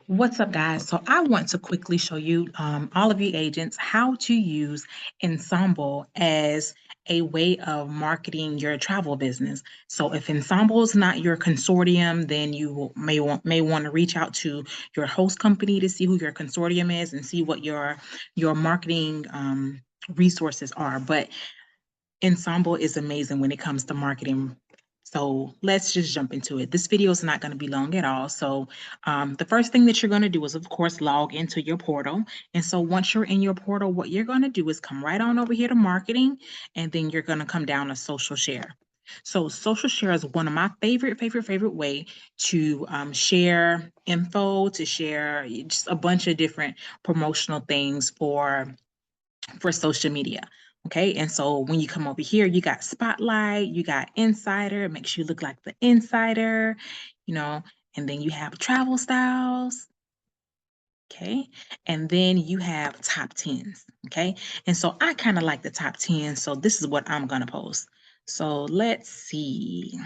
What's up, guys? So I want to quickly show you, all of you agents, how to use Ensemble as a way of marketing your travel business. So if Ensemble is not your consortium, then you may want to reach out to your host company to see who your consortium is and see what your marketing resources are. But Ensemble is amazing when it comes to marketing. So let's just jump into it. This video is not going to be long at all. So the first thing that you're going to do is, of course, log into your portal. And so once you're in your portal, what you're going to do is come right on over here to marketing, and then you're going to come down to social share. So social share is one of my favorite way to share info, to share just a bunch of different promotional things for social media. Okay, and so when you come over here, you got Spotlight, you got Insider, it makes you look like the insider, and then you have Travel Styles. Okay, and then you have top 10s. Okay, and so I kind of like the top 10, so this is what I'm gonna post. So let's see.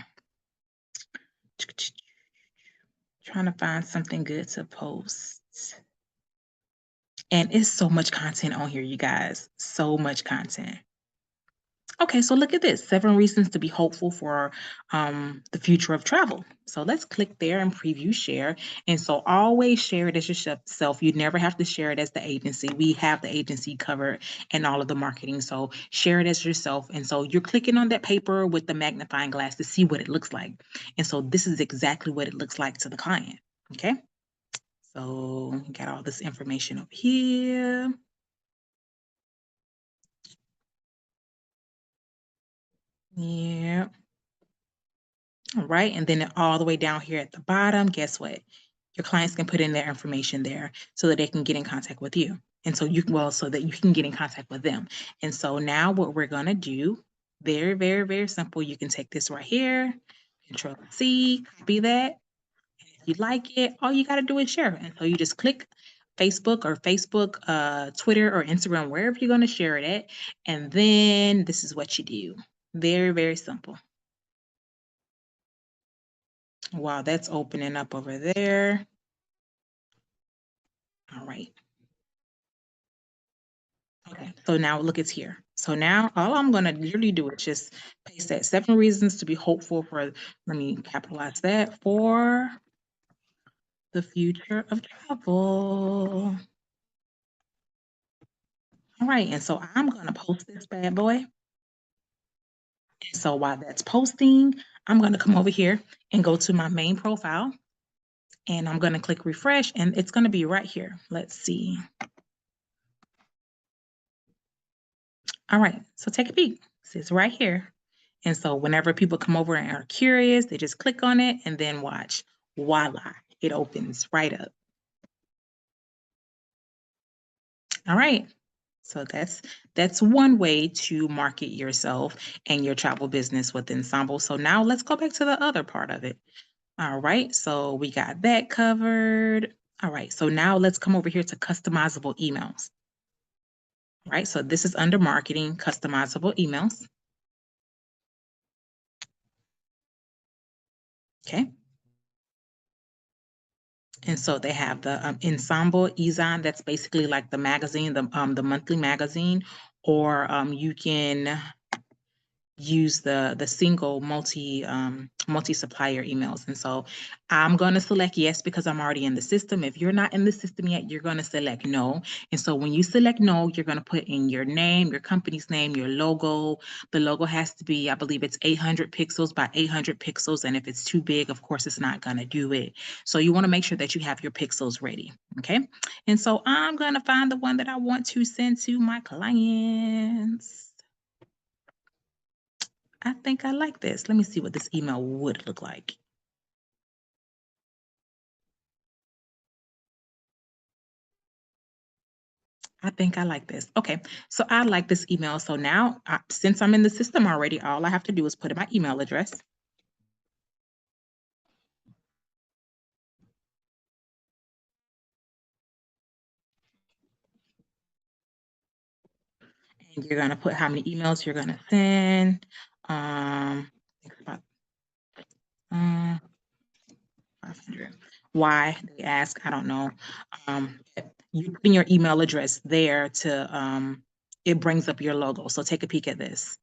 Trying to find something good to post. And it's so much content on here, you guys. So much content. Okay, so look at this, 7 reasons to be hopeful for the future of travel. So let's click there and preview share. And so always share it as yourself. You never have to share it as the agency. We have the agency covered and all of the marketing. So share it as yourself. And so you're clicking on that paper with the magnifying glass to see what it looks like. And so this is exactly what it looks like to the client. Okay. So you got all this information over here. Yeah. All right, and then all the way down here at the bottom, guess what? Your clients can put in their information there so that they can get in contact with you. And so so that you can get in contact with them. And so now what we're gonna do, very, very, very simple. You can take this right here, Control C, copy that. And if you like it, all you gotta do is share. And so you just click Facebook, Twitter, or Instagram, wherever you're gonna share it at. And then this is what you do. Very, very simple. Wow, that's opening up over there. All right. Okay, so now look, it's here. So now all I'm gonna literally do is just paste that 7 reasons to be hopeful for, let me capitalize that, for the future of travel. All right, and so I'm gonna post this bad boy. And so while that's posting, I'm gonna come over here and go to my main profile, and I'm gonna click refresh, and it's gonna be right here. Let's see. All right, so take a peek. It's right here. And so whenever people come over and are curious, they just click on it and then watch. Voila, it opens right up. All right. So that's one way to market yourself and your travel business with Ensemble. So now let's go back to the other part of it. All right, so we got that covered. All right, so now let's come over here to customizable emails. All right, so this is under marketing, customizable emails. Okay. And so they have the Ensemble Ezon, that's basically like the magazine, the monthly magazine, or you can use the single multi supplier emails. And so I'm going to select yes because I'm already in the system. If you're not in the system yet, you're going to select no. And so when you select no, you're going to put in your name, your company's name, your logo. The logo has to be, I believe it's 800 pixels by 800 pixels. And if it's too big, of course, it's not going to do it. So you want to make sure that you have your pixels ready. Okay. And so I'm going to find the one that I want to send to my clients. I think I like this. Let me see what this email would look like. I think I like this. Okay, so I like this email. So now, since I'm in the system already, all I have to do is put in my email address. And you're going to put how many emails you're going to send. 5 500. Why? They ask. I don't know. You put in your email address there to it brings up your logo. So take a peek at this.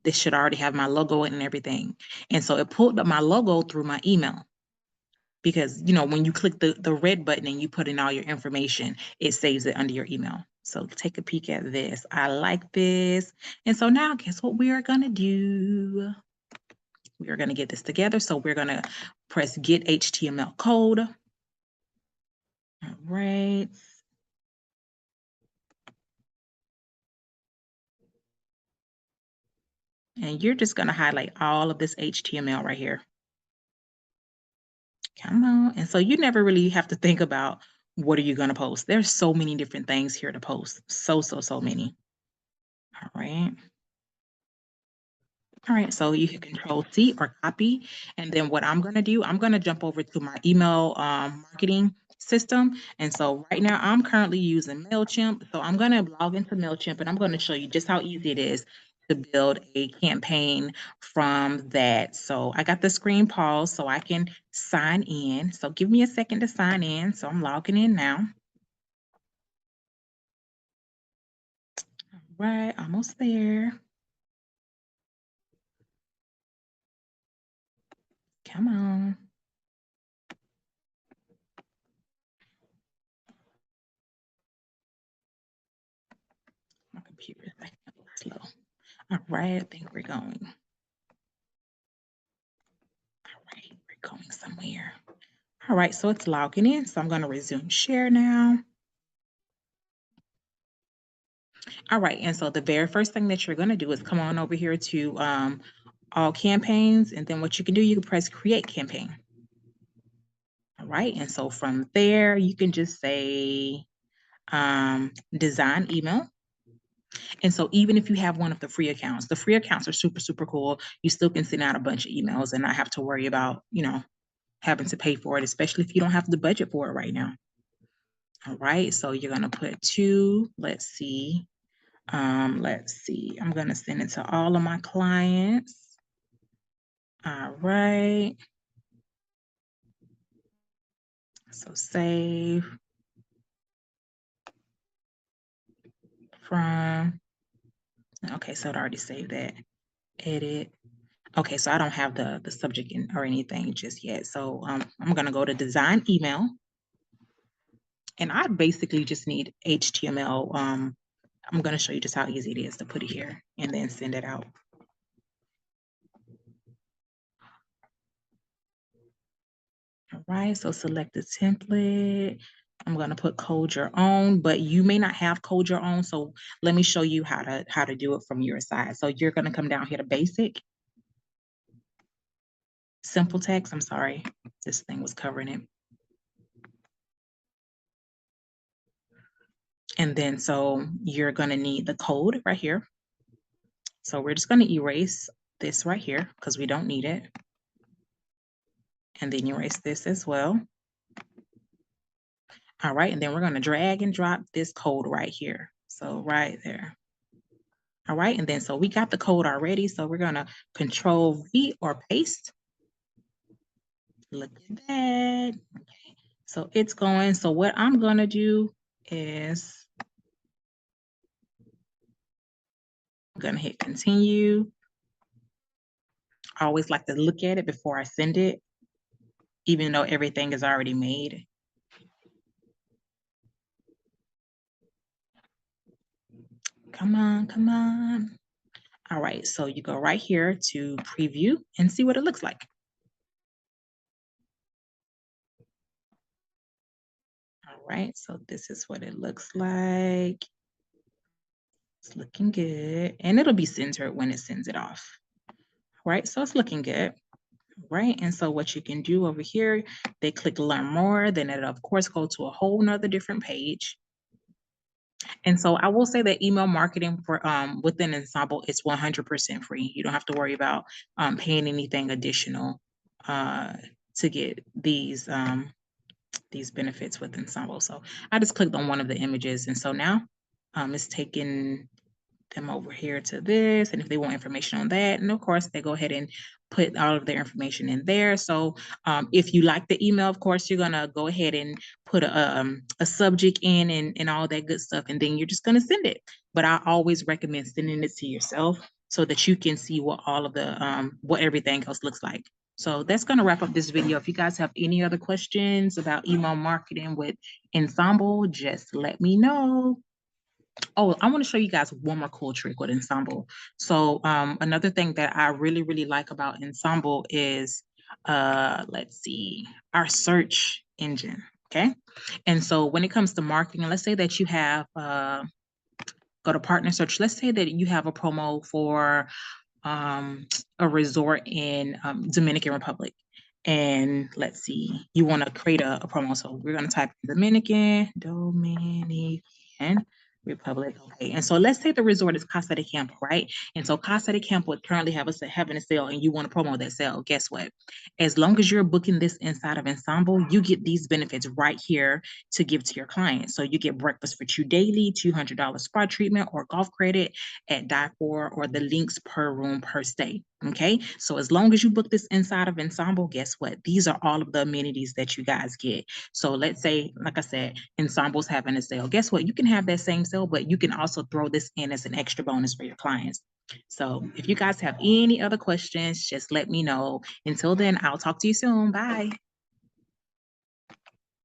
This should already have my logo and everything. And so it pulled up my logo through my email. Because when you click the red button and you put in all your information, it saves it under your email. So take a peek at this. I like this. And so now guess what we are gonna do? We are gonna get this together. So we're gonna press get HTML code. All right. And you're just gonna highlight all of this HTML right here. Come on. And so you never really have to think about what are you gonna post. There's so many different things here to post. So many. All right. All right, so you can Control C or copy. And then what I'm going to do, I'm going to jump over to my email marketing system. And so right now I'm currently using MailChimp. So I'm going to log into MailChimp and I'm going to show you just how easy it is to build a campaign from that. So I got the screen paused so I can sign in. So give me a second to sign in. So I'm logging in now. All right, almost there. Come on. My computer is acting a little slow. All right, I think we're going. All right, we're going somewhere. All right, so it's logging in. So I'm going to resume share now. All right, and so the very first thing that you're going to do is come on over here to all campaigns. And then what you can do, you can press create campaign. All right, and so from there, you can just say design email. And so even if you have one of the free accounts are super cool. You still can send out a bunch of emails and not have to worry about, having to pay for it, especially if you don't have the budget for it right now. All right, so you're gonna put 2, let's see. I'm gonna send it to all of my clients. All right. So save from, okay, so it already saved that. Edit. Okay, so I don't have the subject in or anything just yet. So I'm gonna go to design email. And I basically just need HTML. I'm gonna show you just how easy it is to put it here and then send it out. All right, so select the template. I'm gonna put code your own, but you may not have code your own. So let me show you how to do it from your side. So you're gonna come down here to basic, simple text. I'm sorry, this thing was covering it. And then so you're gonna need the code right here. So we're just gonna erase this right here because we don't need it. And then erase this as well. All right, and then we're gonna drag and drop this code right here. So right there. All right, and then so we got the code already. So we're gonna Control V or paste. Look at that. Okay, so it's going. So what I'm gonna do is I'm gonna hit continue. I always like to look at it before I send it, even though everything is already made. Come on, come on. All right, so you go right here to preview and see what it looks like. All right, so this is what it looks like. It's looking good. And it'll be centered when it sends it off. All right, so it's looking good. Right, and so what you can do over here, they click learn more, then it'll of course go to a whole nother different page. And so I will say that email marketing for within Ensemble is 100% free. You don't have to worry about paying anything additional to get these benefits with Ensemble. So I just clicked on one of the images, and so now it's taking them over here to this. And if they want information on that, and of course they go ahead and put all of their information in there. So if you like the email, of course, you're gonna go ahead and put a subject in and all that good stuff, and then you're just gonna send it. But I always recommend sending it to yourself so that you can see what all of the what everything else looks like. So that's going to wrap up this video. If you guys have any other questions about email marketing with Ensemble, just let me know. Oh, I want to show you guys one more cool trick with Ensemble. So another thing that I really, really like about Ensemble is, let's see, our search engine, okay? And so when it comes to marketing, let's say that you have, go to partner search. Let's say that you have a promo for a resort in Dominican Republic. And let's see, you want to create a promo. So we're going to type Dominican Republic. Okay. And so let's say the resort is Casa de Campo, right? And so Casa de Campo would currently having a sale and you want to promote that sale. Guess what? As long as you're booking this inside of Ensemble, you get these benefits right here to give to your clients. So you get breakfast for you daily, $200 spa treatment or golf credit at Die For, or the links per room per stay. Okay. So as long as you book this inside of Ensemble, guess what? These are all of the amenities that you guys get. So let's say, like I said, Ensemble's having a sale. Guess what? You can have that same sale, but you can also throw this in as an extra bonus for your clients. So if you guys have any other questions, just let me know. Until then, I'll talk to you soon. Bye.